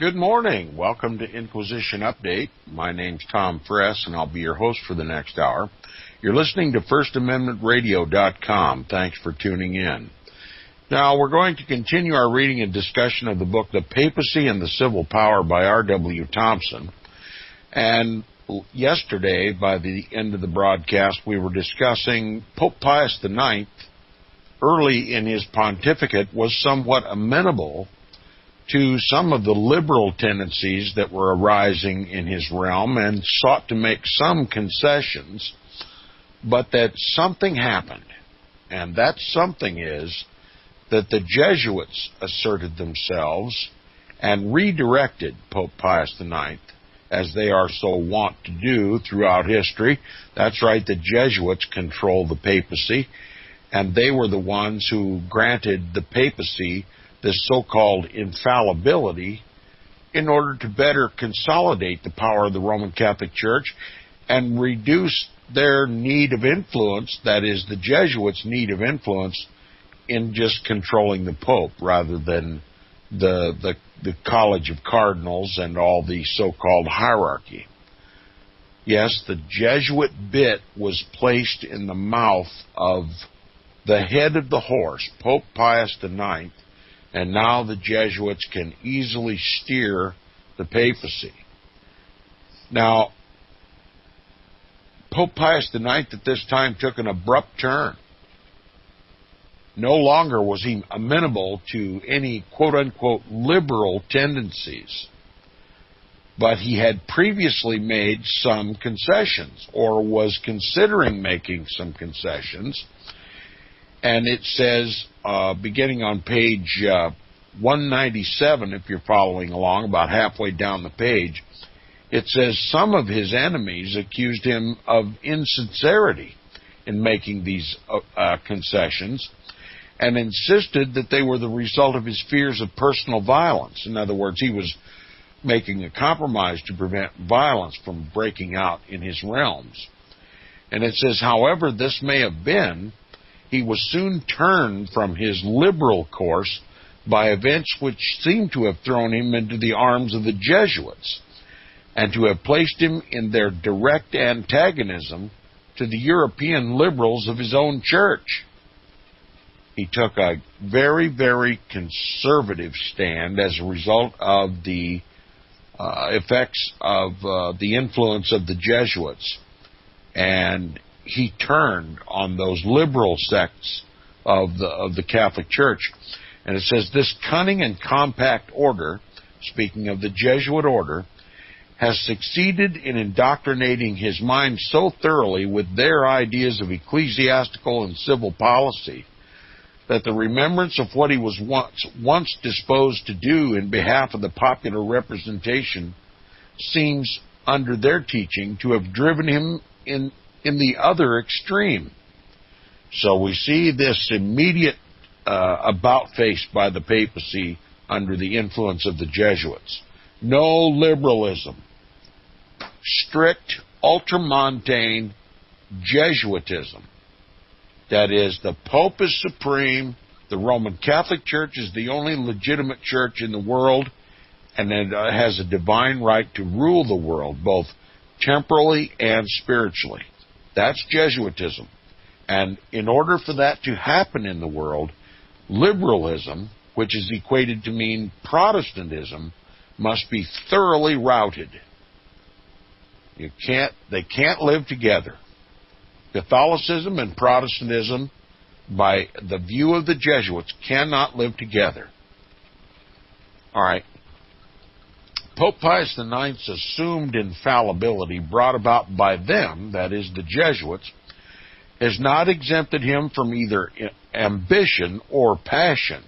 Good morning. Welcome to Inquisition Update. My name's Tom Fress, and I'll be your host for the next hour. You're listening to FirstAmendmentRadio.com. Thanks for tuning in. Now, we're going to continue our reading and discussion of the book, The Papacy and the Civil Power by R.W. Thompson. And yesterday, by the end of the broadcast, we were discussing Pope Pius IX, early in his pontificate, was somewhat amenable to some of the liberal tendencies that were arising in his realm and sought to make some concessions, but that something happened. And that something is that the Jesuits asserted themselves and redirected Pope Pius IX, as they are so wont to do throughout history. That's right, the Jesuits control the papacy, and they were the ones who granted the papacy this so-called infallibility in order to better consolidate the power of the Roman Catholic Church and reduce their need of influence, that is, the Jesuits' need of influence, in just controlling the Pope rather than the College of Cardinals and all the so-called hierarchy. Yes, the Jesuit bit was placed in the mouth of the head of the horse, Pope Pius IX, and now the Jesuits can easily steer the papacy. Now, Pope Pius IX at this time took an abrupt turn. No longer was he amenable to any quote-unquote liberal tendencies, but he had previously made some concessions, or was considering making some concessions. And it says, beginning on page 197, if you're following along, about halfway down the page, it says some of his enemies accused him of insincerity in making these concessions, and insisted that they were the result of his fears of personal violence. In other words, he was making a compromise to prevent violence from breaking out in his realms. And it says, however this may have been, he was soon turned from his liberal course by events which seemed to have thrown him into the arms of the Jesuits, and to have placed him in their direct antagonism to the European liberals of his own church. He took a very, very conservative stand as a result of the effects of the influence of the Jesuits, and he turned on those liberal sects of the Catholic Church. And it says, this cunning and compact order, speaking of the Jesuit order, has succeeded in indoctrinating his mind so thoroughly with their ideas of ecclesiastical and civil policy that the remembrance of what he was once disposed to do in behalf of the popular representation seems, under their teaching, to have driven him in the other extreme. So we see this immediate about-face by the papacy under the influence of the Jesuits. No liberalism. Strict, ultramontane Jesuitism. That is, the Pope is supreme, the Roman Catholic Church is the only legitimate church in the world, and it has a divine right to rule the world, both temporally and spiritually. That's Jesuitism. And in order for that to happen in the world, liberalism, which is equated to mean Protestantism, must be thoroughly routed. They can't live together. Catholicism and Protestantism, by the view of the Jesuits, cannot live together. All right. Pope Pius IX's assumed infallibility brought about by them, that is, the Jesuits, has not exempted him from either ambition or passion.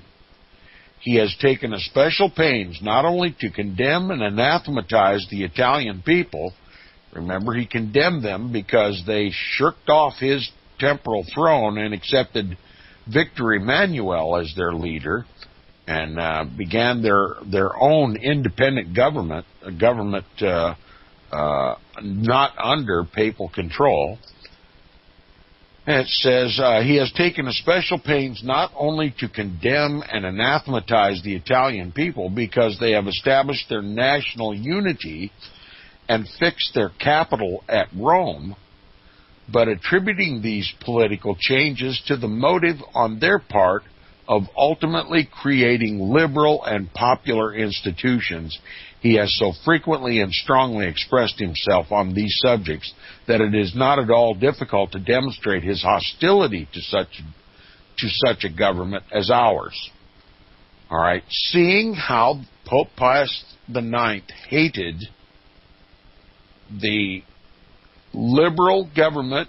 He has taken especial pains not only to condemn and anathematize the Italian people. Remember, he condemned them because they shirked off his temporal throne and accepted Victor Emmanuel as their leader, and began their own independent government, a government not under papal control. it says, he has taken especial pains not only to condemn and anathematize the Italian people because they have established their national unity and fixed their capital at Rome, but attributing these political changes to the motive on their part of ultimately creating liberal and popular institutions. He has so frequently and strongly expressed himself on these subjects that it is not at all difficult to demonstrate his hostility to such a government as ours. All right, seeing how Pope Pius IX hated the liberal government,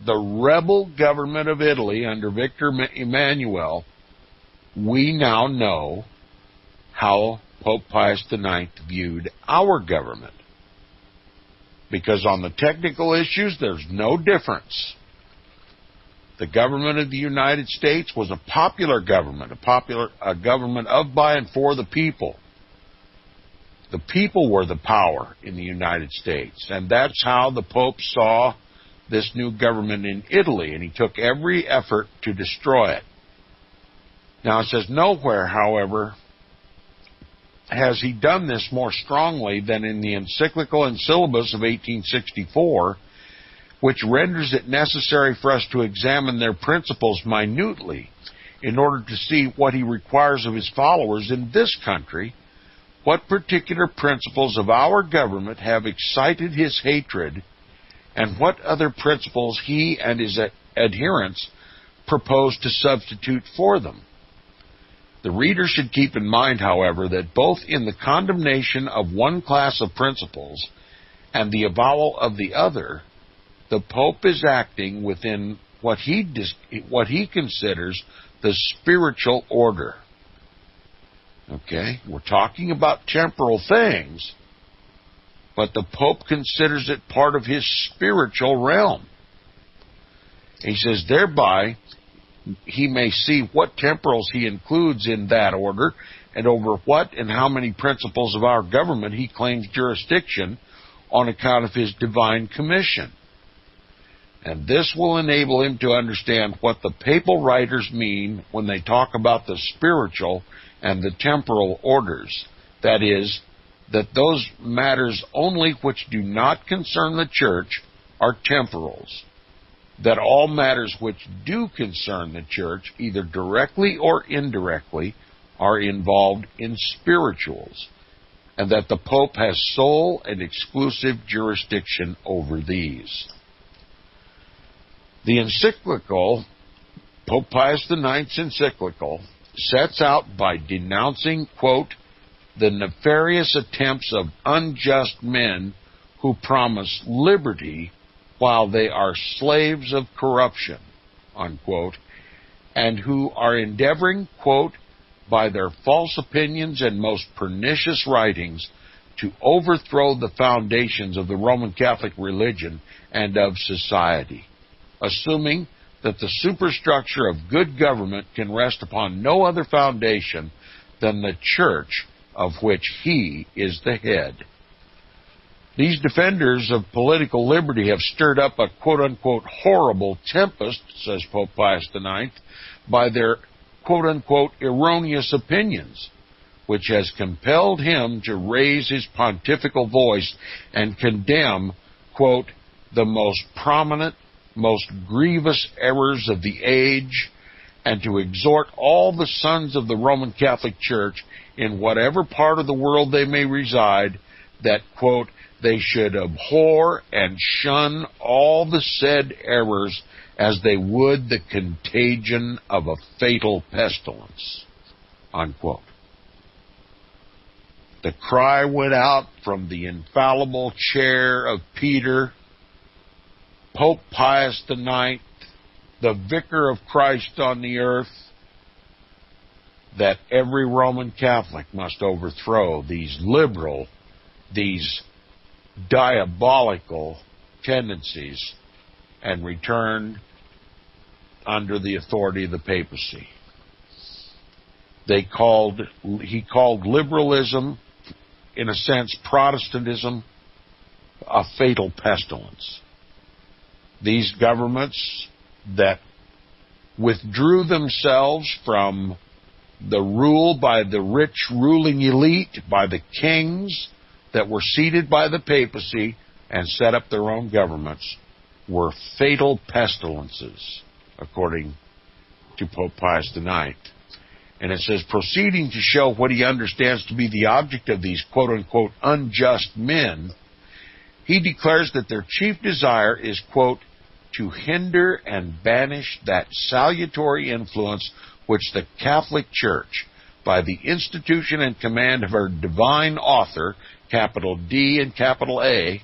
the rebel government of Italy under Victor Emmanuel, we now know how Pope Pius IX viewed our government. Because on the technical issues, there's no difference. The government of the United States was a popular government, a government of, by, and for the people. The people were the power in the United States, and that's how the Pope saw this new government in Italy, and he took every effort to destroy it. Now it says, nowhere, however, has he done this more strongly than in the encyclical and syllabus of 1864, which renders it necessary for us to examine their principles minutely in order to see what he requires of his followers in this country, what particular principles of our government have excited his hatred, and what other principles he and his adherents propose to substitute for them. The reader should keep in mind, however, that both in the condemnation of one class of principles and the avowal of the other, the Pope is acting within what he considers the spiritual order. Okay? We're talking about temporal things, but the Pope considers it part of his spiritual realm. He says, thereby, he may see what temporals he includes in that order, and over what and how many principles of our government he claims jurisdiction on account of his divine commission. And this will enable him to understand what the papal writers mean when they talk about the spiritual and the temporal orders. That is, that those matters only which do not concern the Church are temporals, that all matters which do concern the Church, either directly or indirectly, are involved in spirituals, and that the Pope has sole and exclusive jurisdiction over these. The encyclical, Pope Pius IX's encyclical, sets out by denouncing, quote, the nefarious attempts of unjust men who promise liberty while they are slaves of corruption, unquote, and who are endeavoring, quote, by their false opinions and most pernicious writings to overthrow the foundations of the Roman Catholic religion and of society, assuming that the superstructure of good government can rest upon no other foundation than the Church of which he is the head. These defenders of political liberty have stirred up a quote-unquote horrible tempest, says Pope Pius IX, by their quote-unquote erroneous opinions, which has compelled him to raise his pontifical voice and condemn, quote, the most prominent, most grievous errors of the age, and to exhort all the sons of the Roman Catholic Church, in whatever part of the world they may reside, that, quote, they should abhor and shun all the said errors as they would the contagion of a fatal pestilence, unquote. The cry went out from the infallible chair of Peter, Pope Pius IX, the Vicar of Christ on the earth, that every Roman Catholic must overthrow these liberal, these diabolical tendencies and return under the authority of the papacy. He called liberalism, in a sense, Protestantism, a fatal pestilence. These governments that withdrew themselves from the rule by the rich ruling elite, by the kings that were seated by the papacy and set up their own governments, were fatal pestilences, according to Pope Pius IX. And it says, proceeding to show what he understands to be the object of these quote-unquote unjust men, he declares that their chief desire is, quote, to hinder and banish that salutary influence which the Catholic Church, by the institution and command of her divine author, capital D and capital A,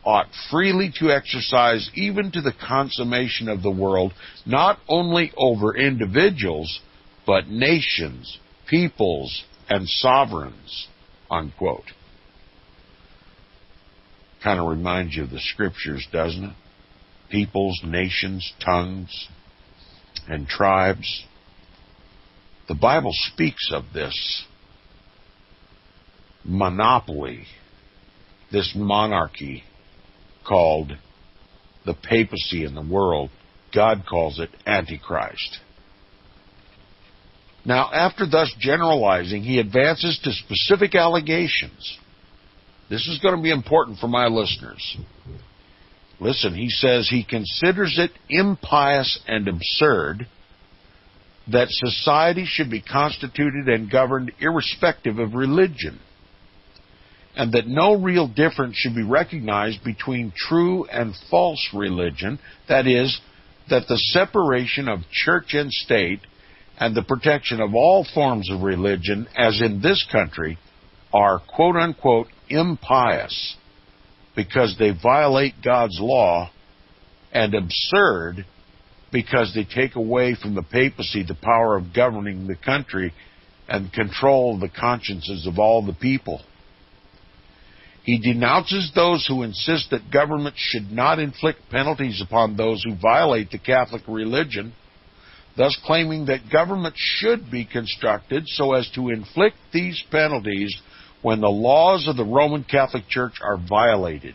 ought freely to exercise even to the consummation of the world, not only over individuals, but nations, peoples, and sovereigns, unquote. Kind of reminds you of the scriptures, doesn't it? Peoples, nations, tongues, and tribes. The Bible speaks of this monopoly, this monarchy called the papacy in the world. God calls it Antichrist. Now, after thus generalizing, he advances to specific allegations. This is going to be important for my listeners. Listen, he says he considers it impious and absurd that society should be constituted and governed irrespective of religion, and that no real difference should be recognized between true and false religion, that is, that the separation of church and state and the protection of all forms of religion, as in this country, are quote-unquote impious because they violate God's law, and absurd because they take away from the papacy the power of governing the country and control the consciences of all the people. He denounces those who insist that government should not inflict penalties upon those who violate the Catholic religion, thus claiming that government should be constructed so as to inflict these penalties when the laws of the Roman Catholic Church are violated.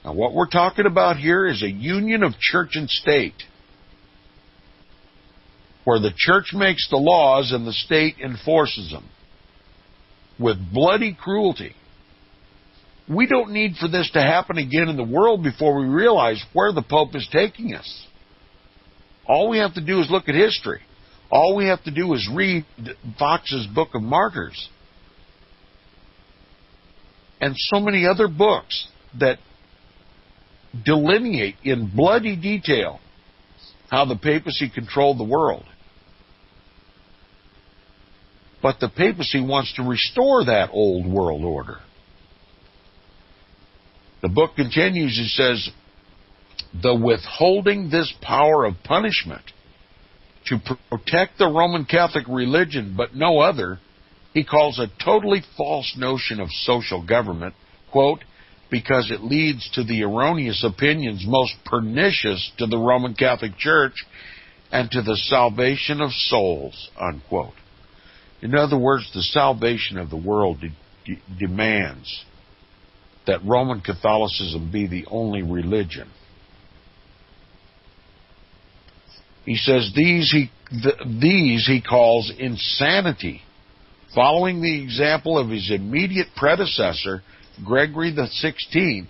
Now, what we're talking about here is a union of church and state, where the church makes the laws and the state enforces them with bloody cruelty. We don't need for this to happen again in the world before we realize where the Pope is taking us. All we have to do is look at history. All we have to do is read Fox's Book of Martyrs and so many other books that delineate in bloody detail how the papacy controlled the world. But the papacy wants to restore that old world order. The book continues, it says, the withholding this power of punishment to protect the Roman Catholic religion but no other, he calls a totally false notion of social government, quote, because it leads to the erroneous opinions most pernicious to the Roman Catholic Church and to the salvation of souls, unquote. In other words, the salvation of the world demands that Roman Catholicism be the only religion. He says these he calls insanity, following the example of his immediate predecessor, Gregory XVI,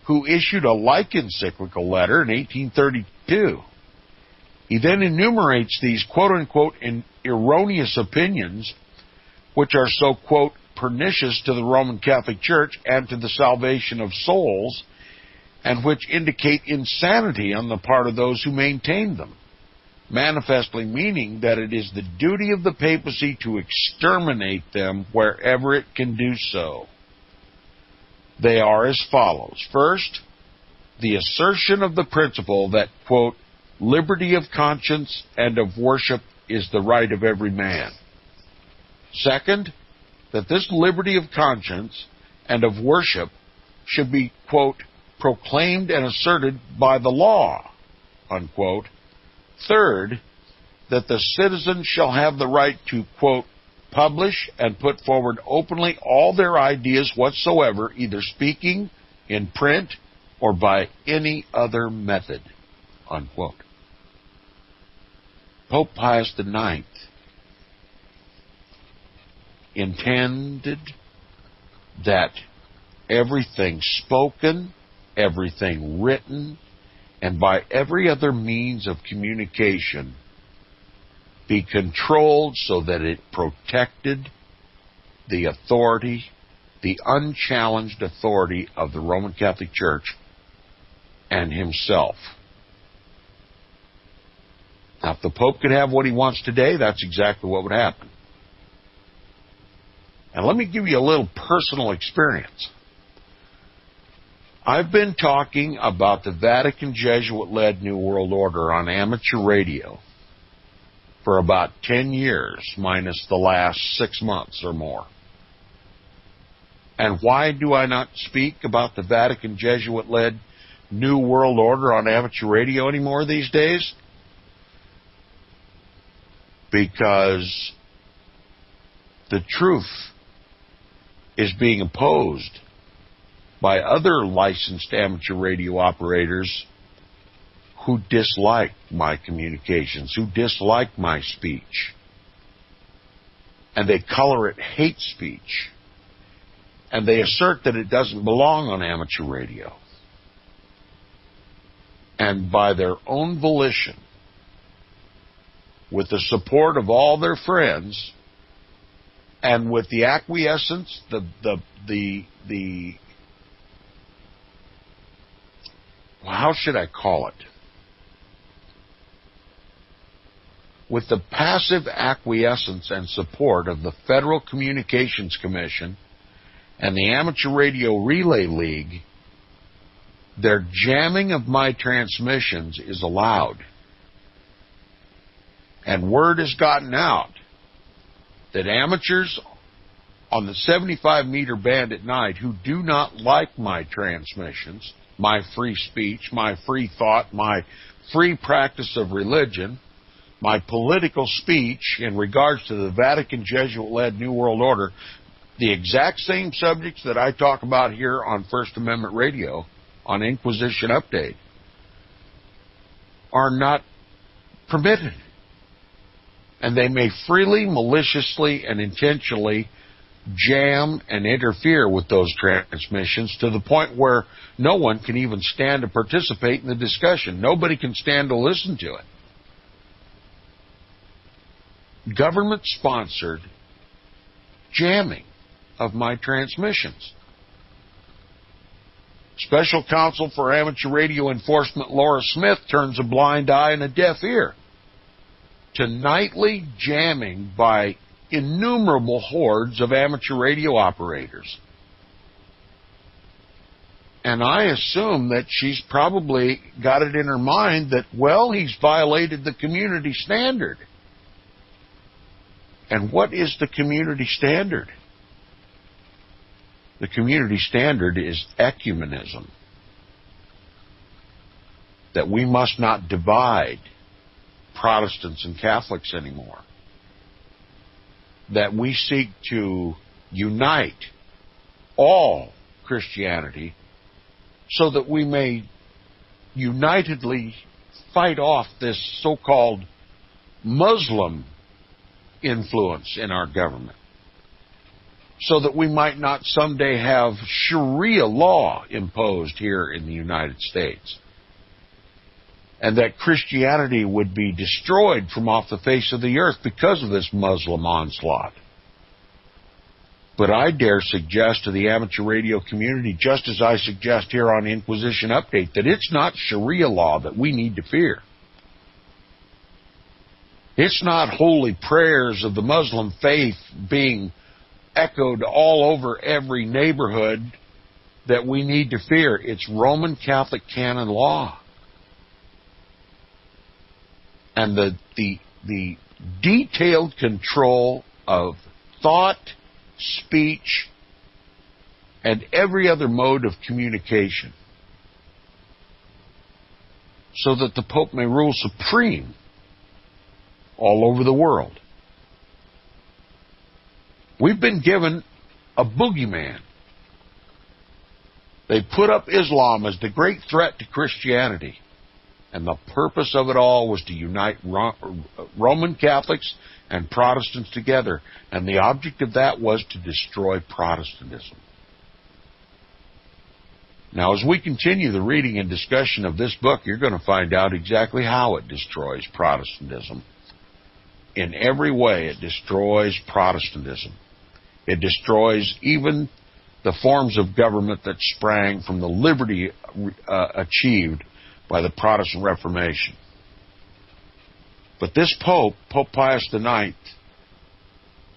who issued a like encyclical letter in 1832. He then enumerates these quote-unquote erroneous opinions, which are so, quote, pernicious to the Roman Catholic Church and to the salvation of souls, and which indicate insanity on the part of those who maintain them, manifestly meaning that it is the duty of the papacy to exterminate them wherever it can do so. They are as follows. First, the assertion of the principle that, quote, liberty of conscience and of worship is the right of every man. Second, that this liberty of conscience and of worship should be, quote, proclaimed and asserted by the law, unquote. Third, that the citizens shall have the right to, quote, publish and put forward openly all their ideas whatsoever, either speaking, in print, or by any other method, unquote. Pope Pius IX intended that everything spoken, everything written, and by every other means of communication be controlled so that it protected the authority, the unchallenged authority of the Roman Catholic Church and himself. Now, if the Pope could have what he wants today, that's exactly what would happen. And let me give you a little personal experience. I've been talking about the Vatican Jesuit-led New World Order on amateur radio for about 10 years, minus the last 6 months or more. And why do I not speak about the Vatican Jesuit-led New World Order on amateur radio anymore these days? Because the truth is being opposed by other licensed amateur radio operators who dislike my communications, who dislike my speech. And they color it hate speech. And they assert that it doesn't belong on amateur radio. And by their own volition, with the support of all their friends, and with the acquiescence, how should I call it? With the passive acquiescence and support of the Federal Communications Commission and the Amateur Radio Relay League, their jamming of my transmissions is allowed. And word has gotten out that amateurs on the 75-meter band at night who do not like my transmissions, my free speech, my free thought, my free practice of religion, my political speech in regards to the Vatican Jesuit-led New World Order, the exact same subjects that I talk about here on First Amendment Radio, on Inquisition Update, are not permitted. And they may freely, maliciously, and intentionally jam and interfere with those transmissions to the point where no one can even stand to participate in the discussion. Nobody can stand to listen to it. Government-sponsored jamming of my transmissions. Special Counsel for Amateur Radio Enforcement Laura Smith turns a blind eye and a deaf ear to nightly jamming by innumerable hordes of amateur radio operators. And I assume that she's probably got it in her mind that, well, he's violated the community standard. And what is the community standard? The community standard is ecumenism. That we must not divide Protestants and Catholics anymore. That we seek to unite all Christianity so that we may unitedly fight off this so-called Muslim influence in our government, so that we might not someday have Sharia law imposed here in the United States, and that Christianity would be destroyed from off the face of the earth because of this Muslim onslaught. But I dare suggest to the amateur radio community, just as I suggest here on Inquisition Update, that it's not Sharia law that we need to fear. It's not holy prayers of the Muslim faith being echoed all over every neighborhood that we need to fear. It's Roman Catholic canon law. And the detailed control of thought, speech, and every other mode of communication, so that the Pope may rule supreme all over the world. We've been given a boogeyman. They put up Islam as the great threat to Christianity. And the purpose of it all was to unite Roman Catholics and Protestants together. And the object of that was to destroy Protestantism. Now, as we continue the reading and discussion of this book, you're going to find out exactly how it destroys Protestantism. In every way, it destroys Protestantism. It destroys even the forms of government that sprang from the liberty achieved by the Protestant Reformation. But this Pope, Pope Pius IX,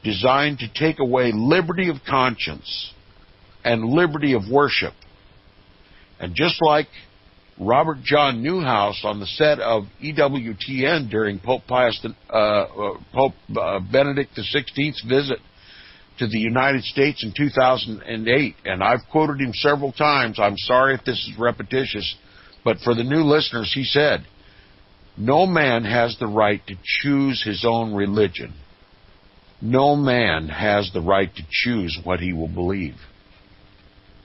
designed to take away liberty of conscience and liberty of worship. And just like Robert John Newhouse on the set of EWTN during Pope Benedict XVI's visit to the United States in 2008, and I've quoted him several times. I'm sorry if this is repetitious, but for the new listeners, he said, "No man has the right to choose his own religion. No man has the right to choose what he will believe."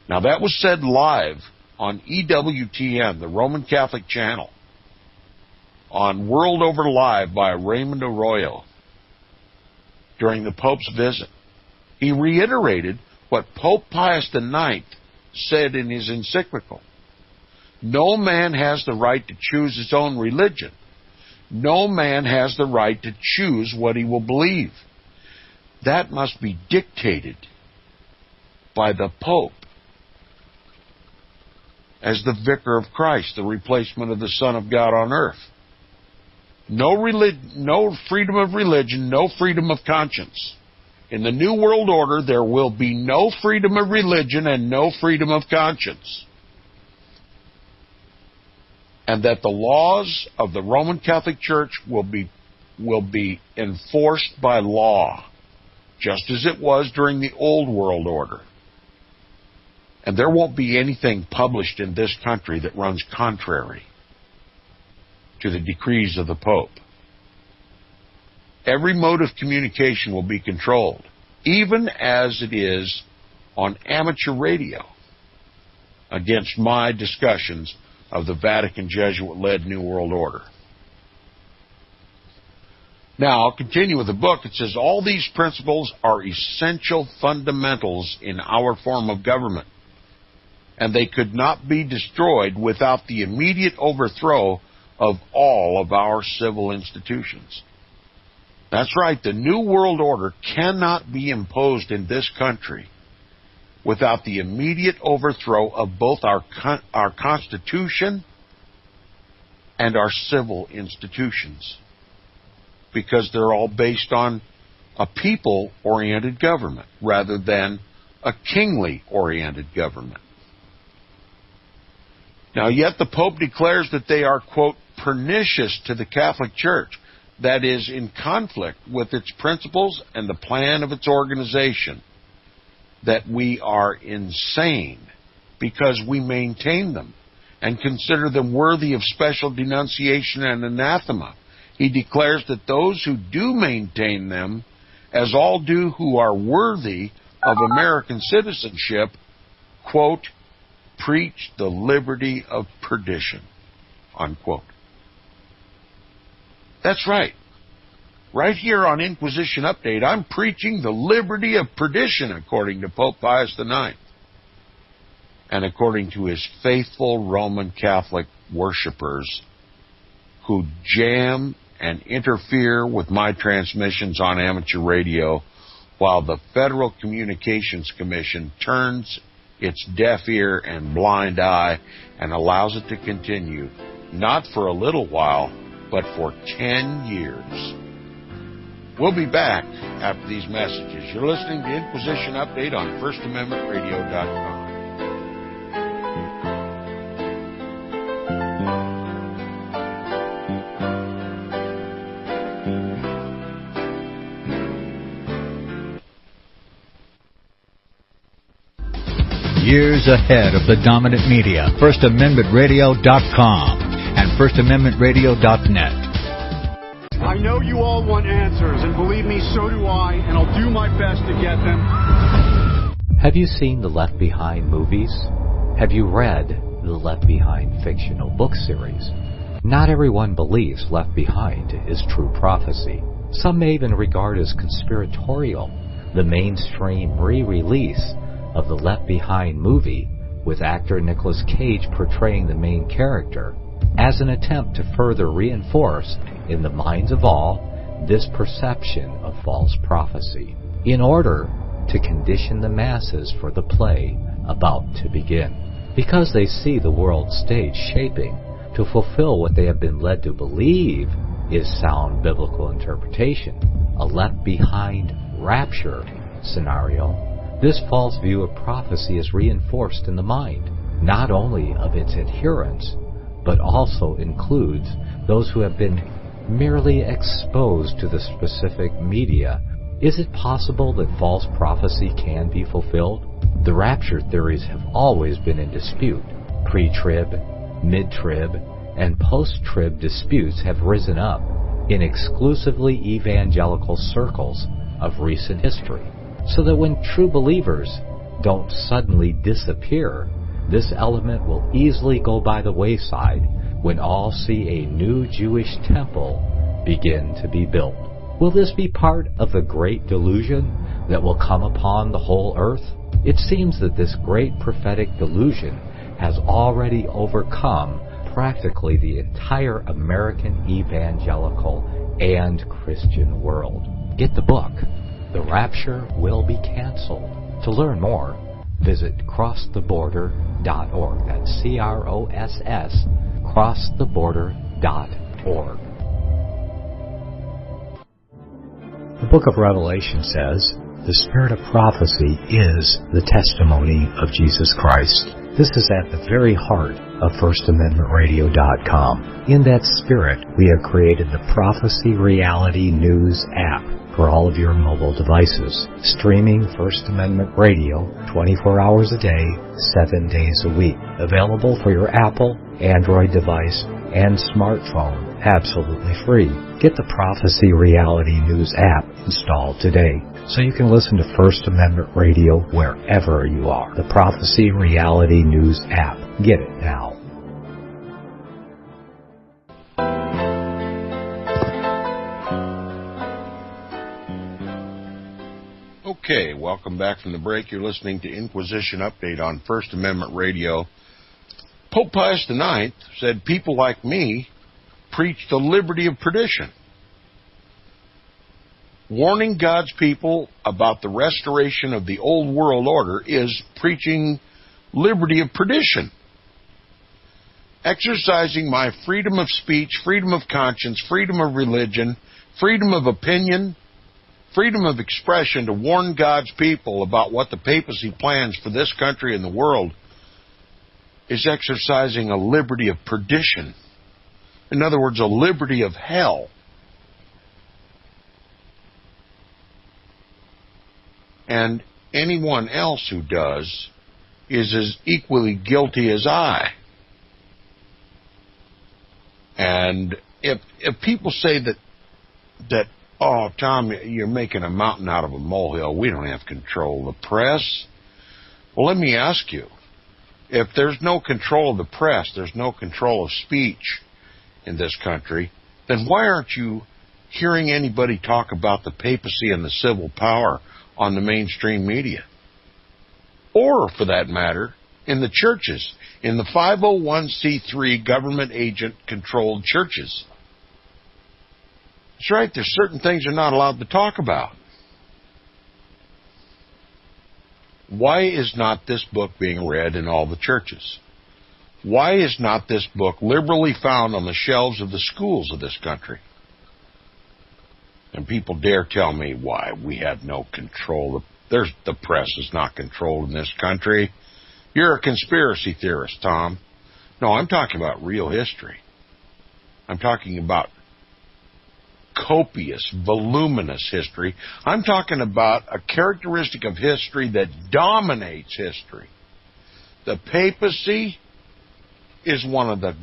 Now, that was said live on EWTN, the Roman Catholic channel, on World Over Live by Raymond Arroyo during the Pope's visit. He reiterated what Pope Pius IX said in his encyclical. No man has the right to choose his own religion. No man has the right to choose what he will believe. That must be dictated by the Pope as the Vicar of Christ, the replacement of the Son of God on earth. No freedom of religion, no freedom of conscience. In the New World Order, there will be no freedom of religion and no freedom of conscience. And that the laws of the Roman Catholic Church will be enforced by law, just as it was during the Old World Order. And there won't be anything published in this country that runs contrary to the decrees of the Pope. Every mode of communication will be controlled, even as it is on amateur radio, against my discussions of the Vatican Jesuit-led New World Order. Now, I'll continue with the book. It says, all these principles are essential fundamentals in our form of government, and they could not be destroyed without the immediate overthrow of all of our civil institutions. That's right, the New World Order cannot be imposed in this country without the immediate overthrow of both our Constitution and our civil institutions, because they're all based on a people-oriented government rather than a kingly-oriented government. Now, yet the Pope declares that they are, quote, pernicious to the Catholic Church, that is, in conflict with its principles and the plan of its organization, that we are insane because we maintain them and consider them worthy of special denunciation and anathema. He declares that those who do maintain them, as all do who are worthy of American citizenship, quote, preach the liberty of perdition, unquote. That's right. Right here on Inquisition Update, I'm preaching the liberty of perdition, according to Pope Pius IX, and according to his faithful Roman Catholic worshipers who jam and interfere with my transmissions on amateur radio, while the Federal Communications Commission turns its deaf ear and blind eye and allows it to continue, not for a little while, but for 10 years. We'll be back after these messages. You're listening to Inquisition Update on FirstAmendmentRadio.net. Years ahead of the dominant media, FirstAmendmentRadio.com and FirstAmendmentRadio.net. I know you all want answers, and believe me, so do I, and I'll do my best to get them. Have you seen the Left Behind movies? Have you read the Left Behind fictional book series? Not everyone believes Left Behind is true prophecy. Some may even regard as conspiratorial the mainstream re-release of the Left Behind movie with actor Nicolas Cage portraying the main character as an attempt to further reinforce in the minds of all this perception of false prophecy in order to condition the masses for the play about to begin. Because they see the world stage shaping to fulfill what they have been led to believe is sound biblical interpretation, a Left Behind rapture scenario, this false view of prophecy is reinforced in the mind, not only of its adherents, but also includes those who have been merely exposed to the specific media. Is it possible that false prophecy can be fulfilled? The rapture theories have always been in dispute. Pre-trib, mid-trib, and post-trib disputes have risen up in exclusively evangelical circles of recent history, so that when true believers don't suddenly disappear, this element will easily go by the wayside when all see a new Jewish temple begin to be built. Will this be part of the great delusion that will come upon the whole earth? It seems that this great prophetic delusion has already overcome practically the entire American evangelical and Christian world. Get the book, The Rapture Will Be Canceled. To learn more, visit crosstheborder.org. That's CROSS, crosstheborder.org. The book of Revelation says, the spirit of prophecy is the testimony of Jesus Christ. This is at the very heart of FirstAmendmentRadio.com. In that spirit, we have created the Prophecy Reality News app for all of your mobile devices, streaming First Amendment Radio 24 hours a day, 7 days a week. Available for your Apple, Android device, and smartphone, absolutely free. Get the Prophecy Reality News app installed today so you can listen to First Amendment Radio wherever you are. The Prophecy Reality News app. Get it now. Okay, welcome back from the break. You're listening to Inquisition Update on First Amendment Radio. Pope Pius IX said people like me preach the liberty of perdition. Warning God's people about the restoration of the old world order is preaching liberty of perdition. Exercising my freedom of speech, freedom of conscience, freedom of religion, freedom of opinion, freedom of expression to warn God's people about what the papacy plans for this country and the world is exercising a liberty of perdition. In other words, a liberty of hell. And anyone else who does is as equally guilty as I. And if people say that, oh, Tom, you're making a mountain out of a molehill, we don't have control of the press. Well, let me ask you, if there's no control of the press, there's no control of speech in this country, then why aren't you hearing anybody talk about the papacy and the civil power on the mainstream media? Or, for that matter, in the churches, in the 501c3 government agent-controlled churches. That's right, there's certain things you're not allowed to talk about. Why is not this book being read in all the churches? Why is not this book liberally found on the shelves of the schools of this country? And people dare tell me why we have no control. The press is not controlled in this country. You're a conspiracy theorist, Tom. No, I'm talking about real history. I'm talking about copious, voluminous history. I'm talking about a characteristic of history that dominates history. The papacy is one of the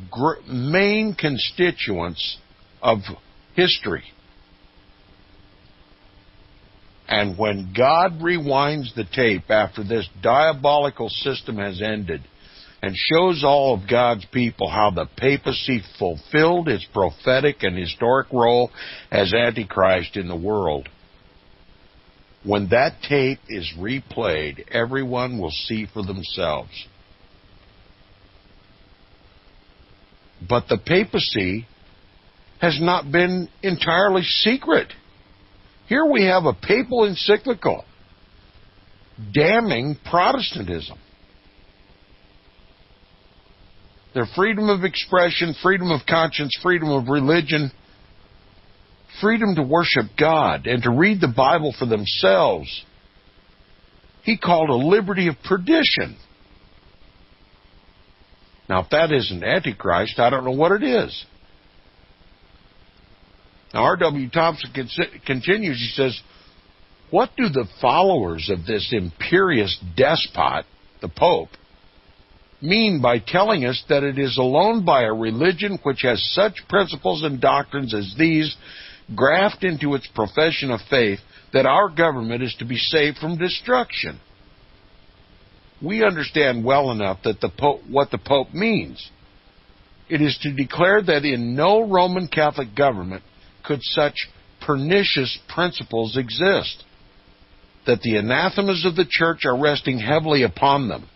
main constituents of history. And when God rewinds the tape after this diabolical system has ended, and shows all of God's people how the papacy fulfilled its prophetic and historic role as Antichrist in the world. When that tape is replayed, everyone will see for themselves. But the papacy has not been entirely secret. Here we have a papal encyclical damning Protestantism. Their freedom of expression, freedom of conscience, freedom of religion, freedom to worship God and to read the Bible for themselves, he called a liberty of perdition. Now, if that isn't Antichrist, I don't know what it is. Now, R.W. Thompson continues, he says, what do the followers of this imperious despot, the Pope, mean by telling us that it is alone by a religion which has such principles and doctrines as these graft into its profession of faith that our government is to be saved from destruction? We understand well enough that what the Pope means. It is to declare that in no Roman Catholic government could such pernicious principles exist, that the anathemas of the Church are resting heavily upon them,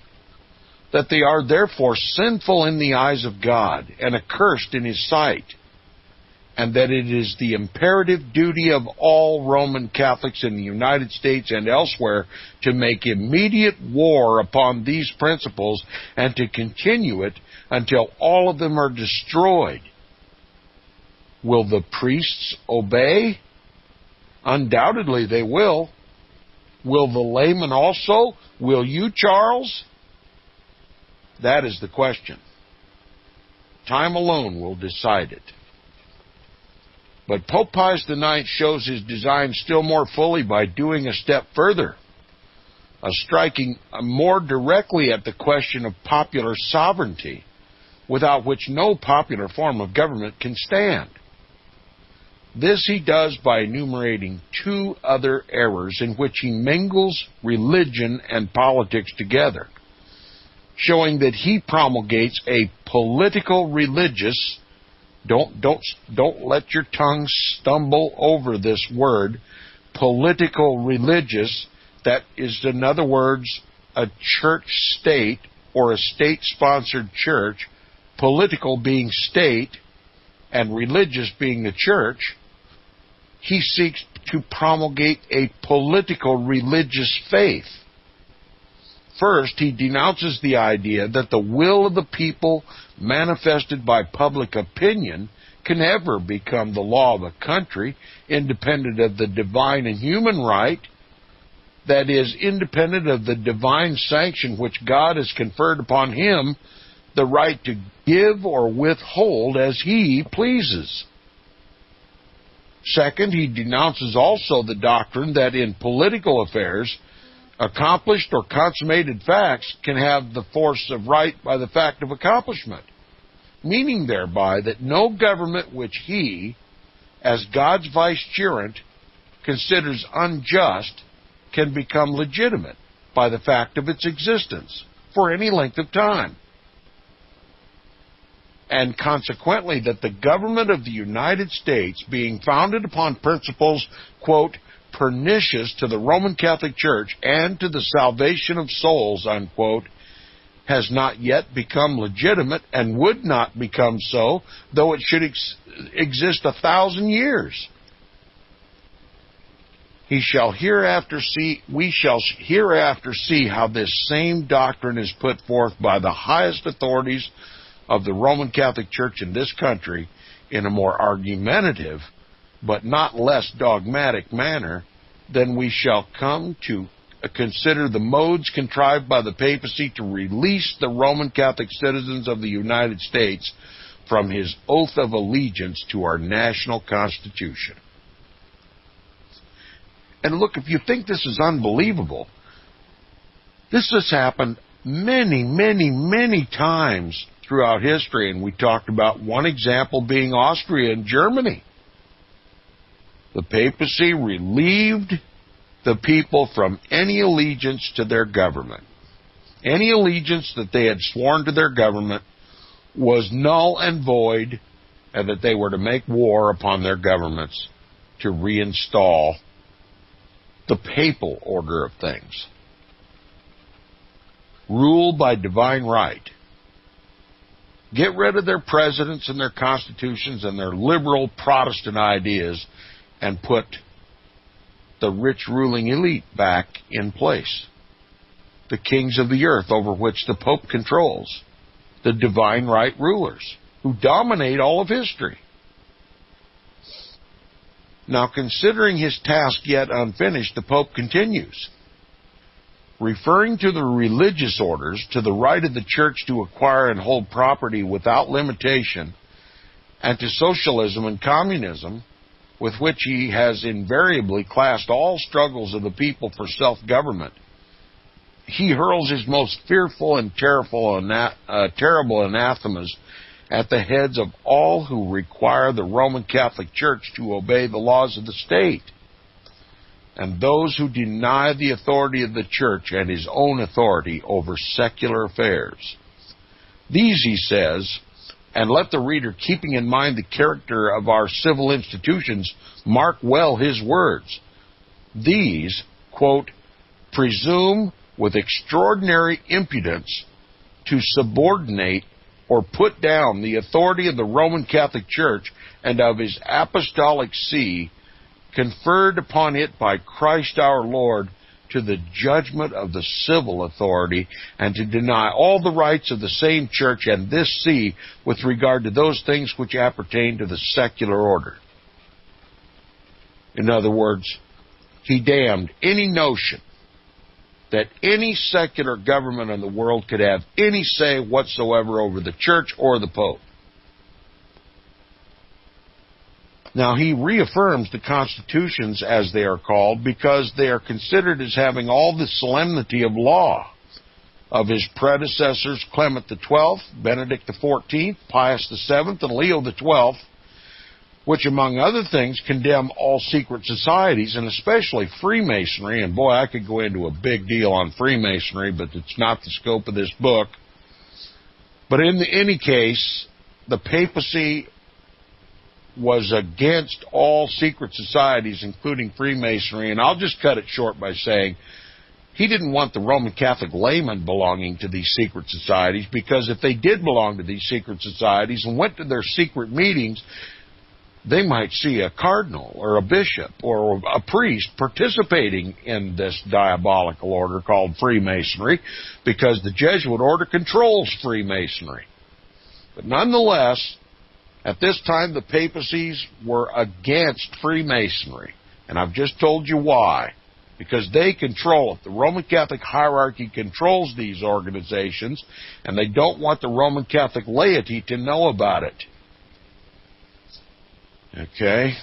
that they are therefore sinful in the eyes of God and accursed in His sight, and that it is the imperative duty of all Roman Catholics in the United States and elsewhere to make immediate war upon these principles and to continue it until all of them are destroyed. Will the priests obey? Undoubtedly they will. Will the laymen also? Will you, Charles? That is the question. Time alone will decide it. But Pope Pius IX shows his design still more fully by doing a step further, striking more directly at the question of popular sovereignty, without which no popular form of government can stand. This he does by enumerating two other errors in which he mingles religion and politics together, showing that he promulgates a political religious, don't let your tongue stumble over this word, political religious, that is, in other words, a church state or a state-sponsored church, political being state and religious being the church. He seeks to promulgate a political religious faith. First, he denounces the idea that the will of the people manifested by public opinion can ever become the law of a country, independent of the divine and human right, that is, independent of the divine sanction which God has conferred upon him, the right to give or withhold as he pleases. Second, he denounces also the doctrine that in political affairs, accomplished or consummated facts can have the force of right by the fact of accomplishment, meaning thereby that no government which he, as God's vicegerent, considers unjust can become legitimate by the fact of its existence for any length of time. And consequently, that the government of the United States, being founded upon principles, quote, pernicious to the Roman Catholic Church and to the salvation of souls, unquote, has not yet become legitimate and would not become so, though it should exist 1,000 years. We shall hereafter see how this same doctrine is put forth by the highest authorities of the Roman Catholic Church in this country in a more argumentative but not less dogmatic manner than we shall come to consider the modes contrived by the papacy to release the Roman Catholic citizens of the United States from his oath of allegiance to our national Constitution. And look, if you think this is unbelievable, this has happened many, many, many times throughout history, and we talked about one example being Austria and Germany. The papacy relieved the people from any allegiance to their government. Any allegiance that they had sworn to their government was null and void, and that they were to make war upon their governments to reinstall the papal order of things. Rule by divine right. Get rid of their presidents and their constitutions and their liberal Protestant ideas and put the rich ruling elite back in place. The kings of the earth over which the Pope controls. The divine right rulers who dominate all of history. Now, considering his task yet unfinished, the Pope continues. Referring to the religious orders, to the right of the Church to acquire and hold property without limitation, and to socialism and communism, with which he has invariably classed all struggles of the people for self-government, he hurls his most fearful and terrible anathemas at the heads of all who require the Roman Catholic Church to obey the laws of the state, and those who deny the authority of the Church and his own authority over secular affairs. These, he says, and let the reader, keeping in mind the character of our civil institutions, mark well his words. These, quote, presume with extraordinary impudence to subordinate or put down the authority of the Roman Catholic Church and of his apostolic see, conferred upon it by Christ our Lord, to the judgment of the civil authority, and to deny all the rights of the same church and this see with regard to those things which appertain to the secular order. In other words, he damned any notion that any secular government in the world could have any say whatsoever over the church or the Pope. Now, he reaffirms the constitutions, as they are called, because they are considered as having all the solemnity of law of his predecessors Clement XII, Benedict XIV, Pius VII, and Leo XII, which, among other things, condemn all secret societies, and especially Freemasonry. And boy, I could go into a big deal on Freemasonry, but it's not the scope of this book. But in any case, the papacy was against all secret societies, including Freemasonry, and I'll just cut it short by saying he didn't want the Roman Catholic laymen belonging to these secret societies, because if they did belong to these secret societies and went to their secret meetings, they might see a cardinal or a bishop or a priest participating in this diabolical order called Freemasonry, because the Jesuit order controls Freemasonry. But nonetheless, at this time, the papacies were against Freemasonry, and I've just told you why. Because they control it. The Roman Catholic hierarchy controls these organizations, and they don't want the Roman Catholic laity to know about it. Okay?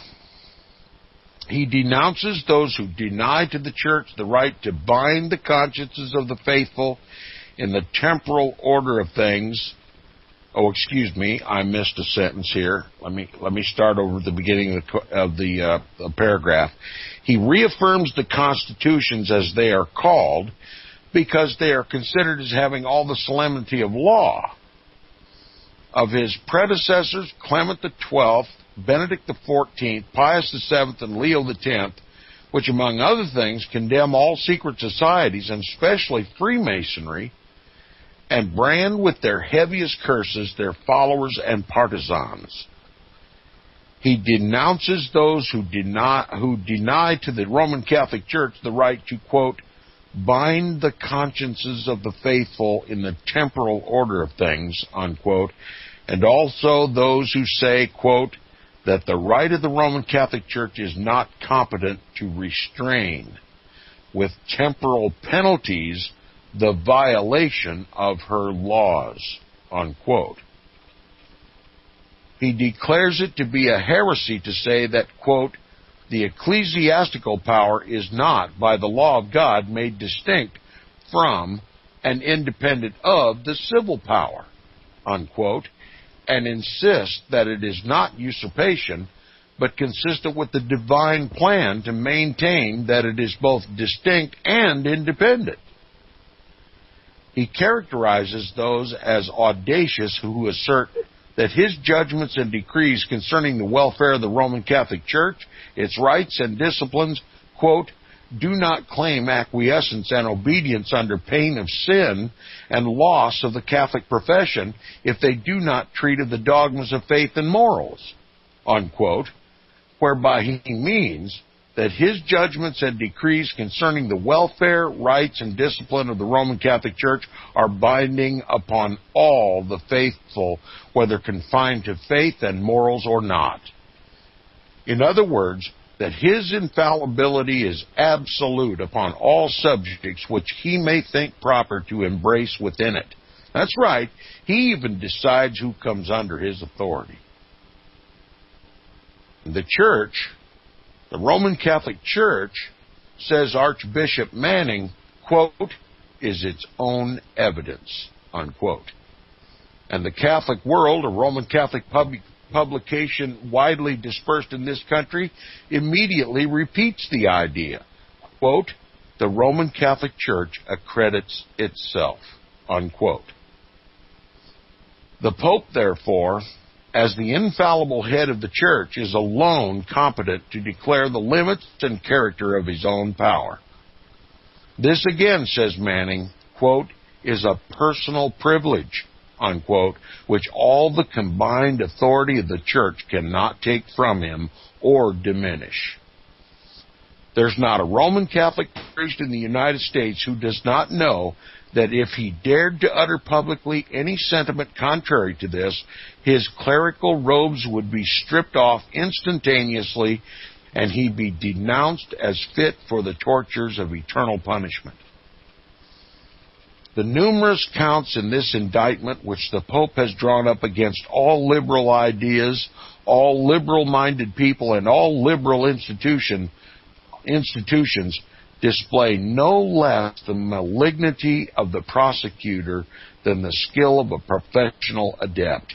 He denounces those who deny to the church the right to bind the consciences of the faithful in the temporal order of things. Oh, excuse me, I missed a sentence here. Let me start over at the beginning of the paragraph. He reaffirms the constitutions, as they are called, because they are considered as having all the solemnity of law of his predecessors Clement XII, Benedict XIV, Pius VII, and Leo X, which, among other things, condemn all secret societies, and especially Freemasonry, and brand with their heaviest curses their followers and partisans. He denounces those who deny to the Roman Catholic Church the right to, quote, bind the consciences of the faithful in the temporal order of things, unquote, and also those who say, quote, that the right of the Roman Catholic Church is not competent to restrain with temporal penalties the violation of her laws, unquote. He declares it to be a heresy to say that, quote, the ecclesiastical power is not, by the law of God, made distinct from and independent of the civil power, unquote, and insists that it is not usurpation, but consistent with the divine plan to maintain that it is both distinct and independent. He characterizes those as audacious who assert that his judgments and decrees concerning the welfare of the Roman Catholic Church, its rights and disciplines, quote, do not claim acquiescence and obedience under pain of sin and loss of the Catholic profession if they do not treat of the dogmas of faith and morals, unquote, whereby he means that his judgments and decrees concerning the welfare, rights, and discipline of the Roman Catholic Church are binding upon all the faithful, whether confined to faith and morals or not. In other words, that his infallibility is absolute upon all subjects which he may think proper to embrace within it. That's right, he even decides who comes under his authority. The Church, the Roman Catholic Church, says Archbishop Manning, quote, is its own evidence, unquote. And the Catholic World, a Roman Catholic publication widely dispersed in this country, immediately repeats the idea, quote, the Roman Catholic Church accredits itself, unquote. The Pope, therefore, as the infallible head of the Church, is alone competent to declare the limits and character of his own power. This again, says Manning, quote, is a personal privilege, unquote, which all the combined authority of the Church cannot take from him or diminish. There's not a Roman Catholic priest in the United States who does not know that if he dared to utter publicly any sentiment contrary to this, his clerical robes would be stripped off instantaneously and he'd be denounced as fit for the tortures of eternal punishment. The numerous counts in this indictment which the Pope has drawn up against all liberal ideas, all liberal-minded people, and all liberal institutions display no less the malignity of the prosecutor than the skill of a professional adept.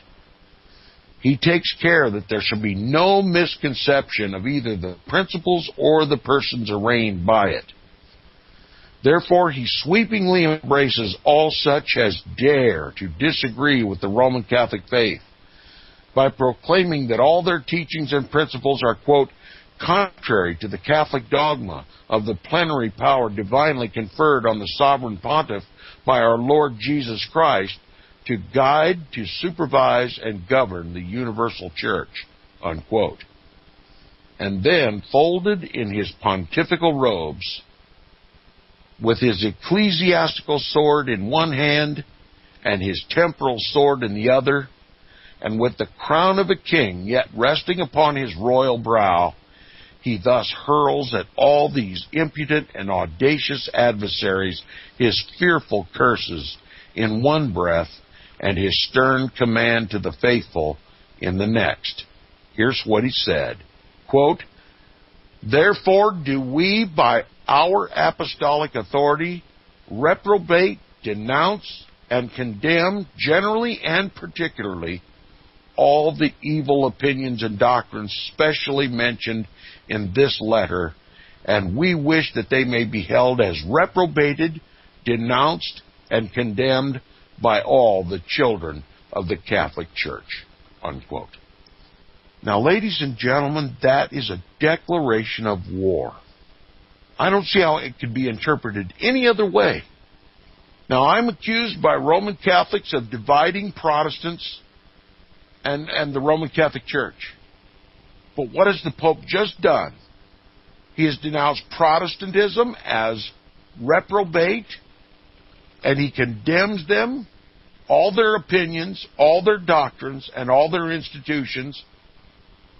He takes care that there shall be no misconception of either the principles or the persons arraigned by it. Therefore, he sweepingly embraces all such as dare to disagree with the Roman Catholic faith by proclaiming that all their teachings and principles are, quote, contrary to the Catholic dogma of the plenary power divinely conferred on the sovereign pontiff by our Lord Jesus Christ to guide, to supervise, and govern the universal church, unquote. And then, folded in his pontifical robes, with his ecclesiastical sword in one hand and his temporal sword in the other, and with the crown of a king yet resting upon his royal brow, he thus hurls at all these impudent and audacious adversaries his fearful curses in one breath and his stern command to the faithful in the next. Here's what he said, quote, therefore do we by our apostolic authority reprobate, denounce, and condemn generally and particularly all the evil opinions and doctrines specially mentioned in this letter, and we wish that they may be held as reprobated, denounced, and condemned by all the children of the Catholic Church, unquote. Now, ladies and gentlemen, that is a declaration of war. I don't see how it could be interpreted any other way. Now, I'm accused by Roman Catholics of dividing Protestants and the Roman Catholic Church. But what has the Pope just done? He has denounced Protestantism as reprobate, and he condemns them, all their opinions, all their doctrines, and all their institutions,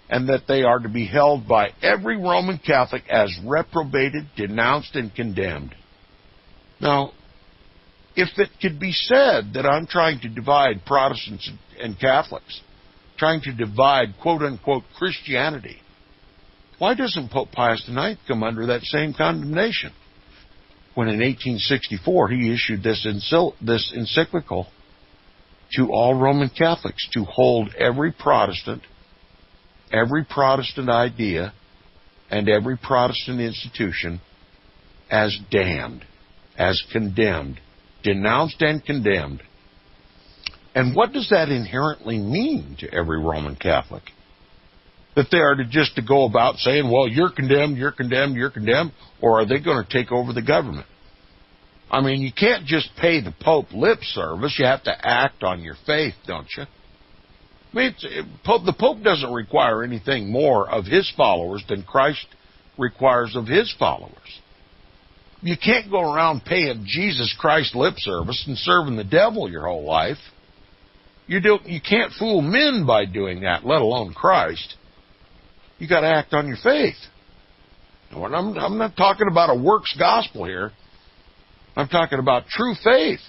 and that they are to be held by every Roman Catholic as reprobated, denounced, and condemned. Now, if it could be said that I'm trying to divide Protestants and Catholics, trying to divide, quote-unquote, Christianity, why doesn't Pope Pius IX come under that same condemnation when in 1864 he issued this encyclical to all Roman Catholics to hold every Protestant idea, and every Protestant institution as damned, as condemned, denounced and condemned. And what does that inherently mean to every Roman Catholic? That they are just to go about saying, well, you're condemned, you're condemned, you're condemned, or are they going to take over the government? I mean, you can't just pay the Pope lip service. You have to act on your faith, don't you? I mean, the Pope doesn't require anything more of his followers than Christ requires of his followers. You can't go around paying Jesus Christ lip service and serving the devil your whole life. You can't fool men by doing that, let alone Christ. You got to act on your faith. I'm not talking about a works gospel here. I'm talking about true faith.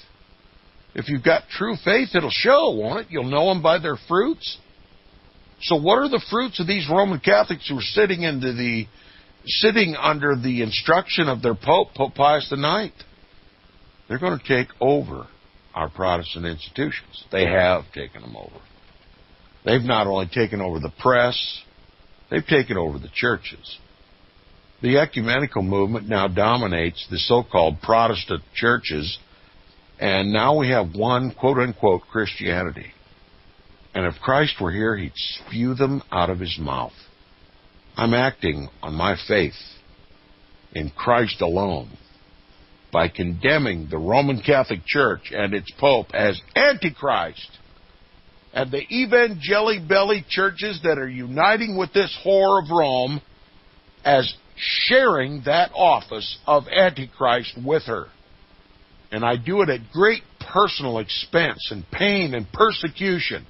If you've got true faith, it'll show, won't it? You'll know them by their fruits. So what are the fruits of these Roman Catholics who are sitting under the instruction of their Pope, Pope Pius IX? They're going to take over our Protestant institutions. They have taken them over. They've not only taken over the press, they've taken over the churches. The ecumenical movement now dominates the so-called Protestant churches, and now we have one quote-unquote Christianity. And if Christ were here, he'd spew them out of his mouth. I'm acting on my faith in Christ alone by condemning the Roman Catholic Church and its Pope as Antichrist, and the evangeli-belly churches that are uniting with this whore of Rome as sharing that office of Antichrist with her. And I do it at great personal expense and pain and persecution.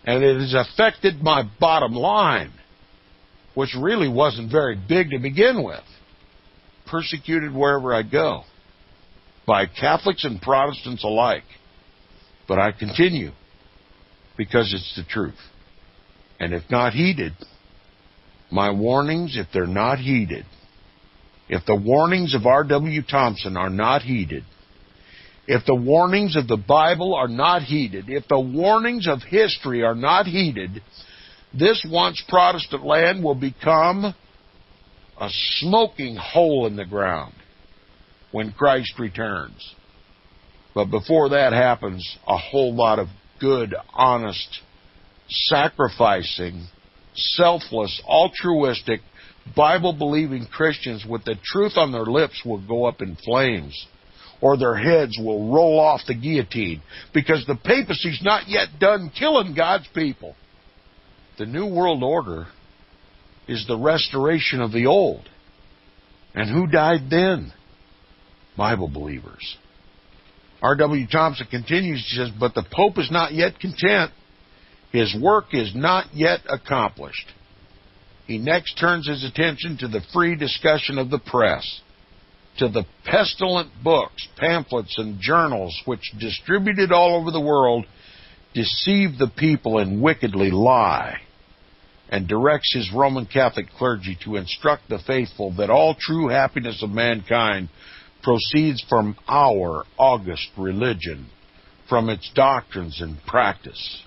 And it has affected my bottom line, which really wasn't very big to begin with. Persecuted wherever I go, by Catholics and Protestants alike. But I continue, because it's the truth. And if not heeded, my warnings, if they're not heeded, if the warnings of R.W. Thompson are not heeded, if the warnings of the Bible are not heeded, if the warnings of history are not heeded, this once Protestant land will become a smoking hole in the ground when Christ returns. But before that happens, a whole lot of good, honest, sacrificing, selfless, altruistic, Bible-believing Christians with the truth on their lips will go up in flames, or their heads will roll off the guillotine, because the papacy's not yet done killing God's people. The New World Order is the restoration of the old. And who died then? Bible believers. R.W. Thompson continues, he says, but the Pope is not yet content. His work is not yet accomplished. He next turns his attention to the free discussion of the press, to the pestilent books, pamphlets, and journals which, distributed all over the world, deceive the people and wickedly lie, and directs his Roman Catholic clergy to instruct the faithful that all true happiness of mankind proceeds from our august religion, from its doctrines and practice.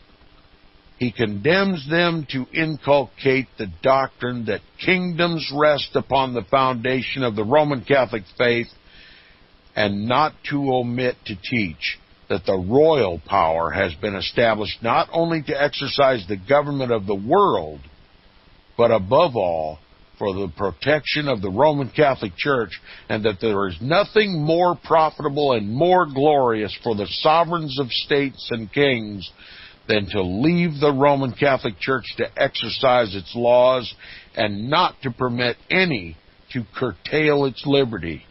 He condemns them to inculcate the doctrine that kingdoms rest upon the foundation of the Roman Catholic faith, and not to omit to teach that the royal power has been established not only to exercise the government of the world, but above all, for the protection of the Roman Catholic Church, and that there is nothing more profitable and more glorious for the sovereigns of states and kings than to leave the Roman Catholic Church to exercise its laws and not to permit any to curtail its liberty.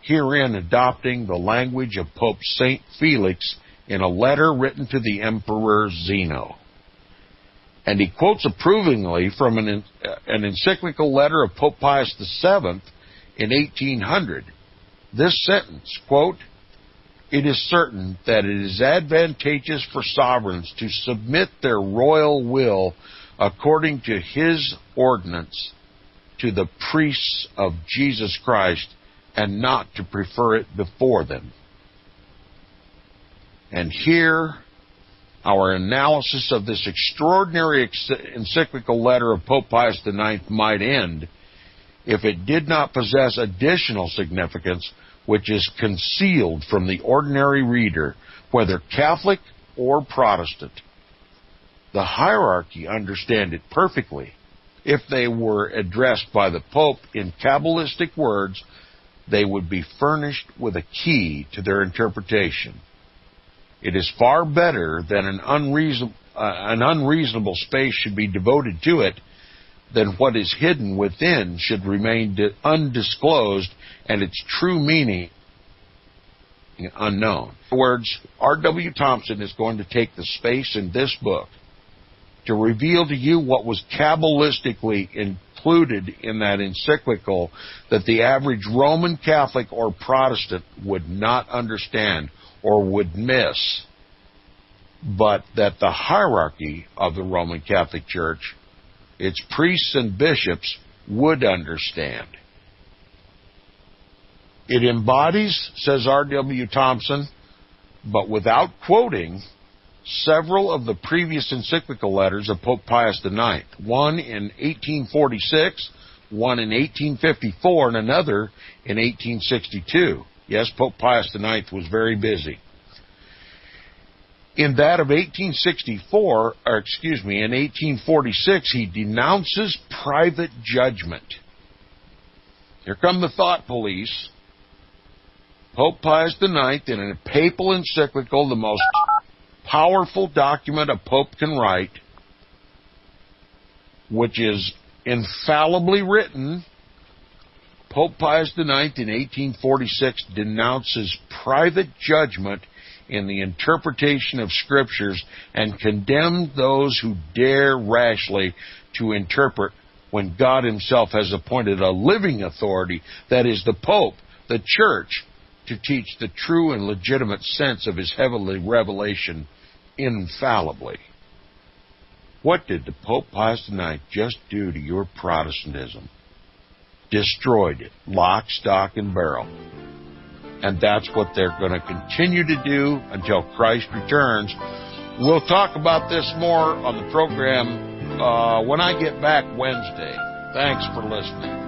Herein adopting the language of Pope St. Felix in a letter written to the Emperor Zeno. And he quotes approvingly from an encyclical letter of Pope Pius VII in 1800. This sentence, quote, "It is certain that it is advantageous for sovereigns to submit their royal will according to his ordinance to the priests of Jesus Christ, and not to prefer it before them." And here our analysis of this extraordinary encyclical letter of Pope Pius IX might end, if it did not possess additional significance which is concealed from the ordinary reader, whether Catholic or Protestant. The hierarchy understand it perfectly. If they were addressed by the Pope in Kabbalistic words, they would be furnished with a key to their interpretation. It is far better that an unreasonable space should be devoted to it than what is hidden within should remain undisclosed and its true meaning unknown. In other words, R.W. Thompson is going to take the space in this book to reveal to you what was Kabbalistically included in that encyclical that the average Roman Catholic or Protestant would not understand or would miss, but that the hierarchy of the Roman Catholic Church, its priests and bishops, would understand. It embodies, says R.W. Thompson, but without quoting, several of the previous encyclical letters of Pope Pius IX, one in 1846, one in 1854, and another in 1862. Yes, Pope Pius IX was very busy. In that of 1846, he denounces private judgment. Here come the thought police. Pope Pius IX, in a papal encyclical, the most powerful document a pope can write, which is infallibly written, Pope Pius IX in 1846 denounces private judgment in the interpretation of Scriptures and condemns those who dare rashly to interpret when God himself has appointed a living authority, that is the Pope, the Church, to teach the true and legitimate sense of his heavenly revelation infallibly. What did the Pope Pius IX just do to your Protestantism? Destroyed it, lock, stock, and barrel. And that's what they're going to continue to do until Christ returns. We'll talk about this more on the program when I get back Wednesday. Thanks for listening.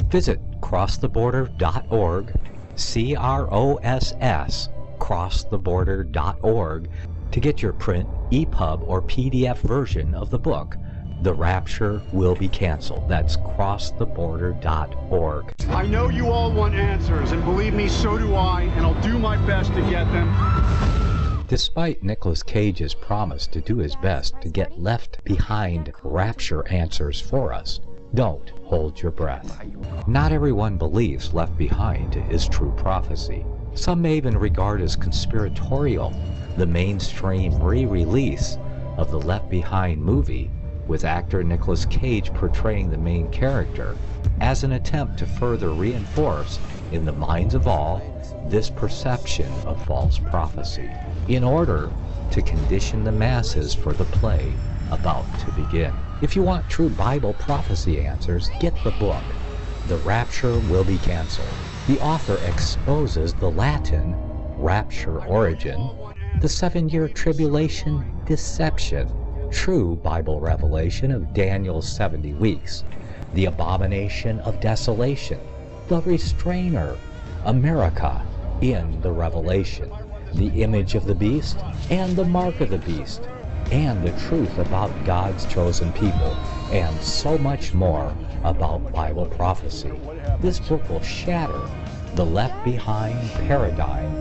Visit crosstheborder.org, C-R-O-S-S, crosstheborder.org, to get your print, EPUB, or PDF version of the book, The Rapture Will Be Canceled. That's crosstheborder.org. I know you all want answers, and believe me, so do I, and I'll do my best to get them. Despite Nicolas Cage's promise to do his best to get left behind rapture answers for us, don't hold your breath. Not everyone believes Left Behind is true prophecy. Some may even regard as conspiratorial the mainstream re-release of the Left Behind movie with actor Nicolas Cage portraying the main character as an attempt to further reinforce in the minds of all this perception of false prophecy in order to condition the masses for the play about to begin. If you want true Bible prophecy answers, get the book, The Rapture Will Be Canceled. The author exposes the Latin rapture origin, the 7-year tribulation deception, true Bible revelation of Daniel's 70 weeks, the abomination of desolation, the restrainer, America in the Revelation, the image of the beast and the mark of the beast, and the truth about God's chosen people, and so much more about Bible prophecy. This book will shatter the Left Behind paradigm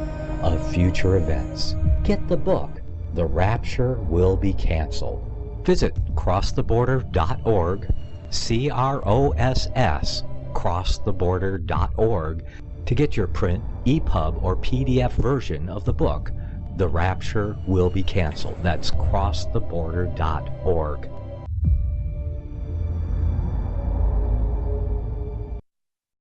of future events. Get the book, The Rapture Will Be Canceled. Visit crosstheborder.org, C-R-O-S-S, crosstheborder.org, to get your print, EPUB, or PDF version of the book, The Rapture Will Be Canceled. That's crosstheborder.org.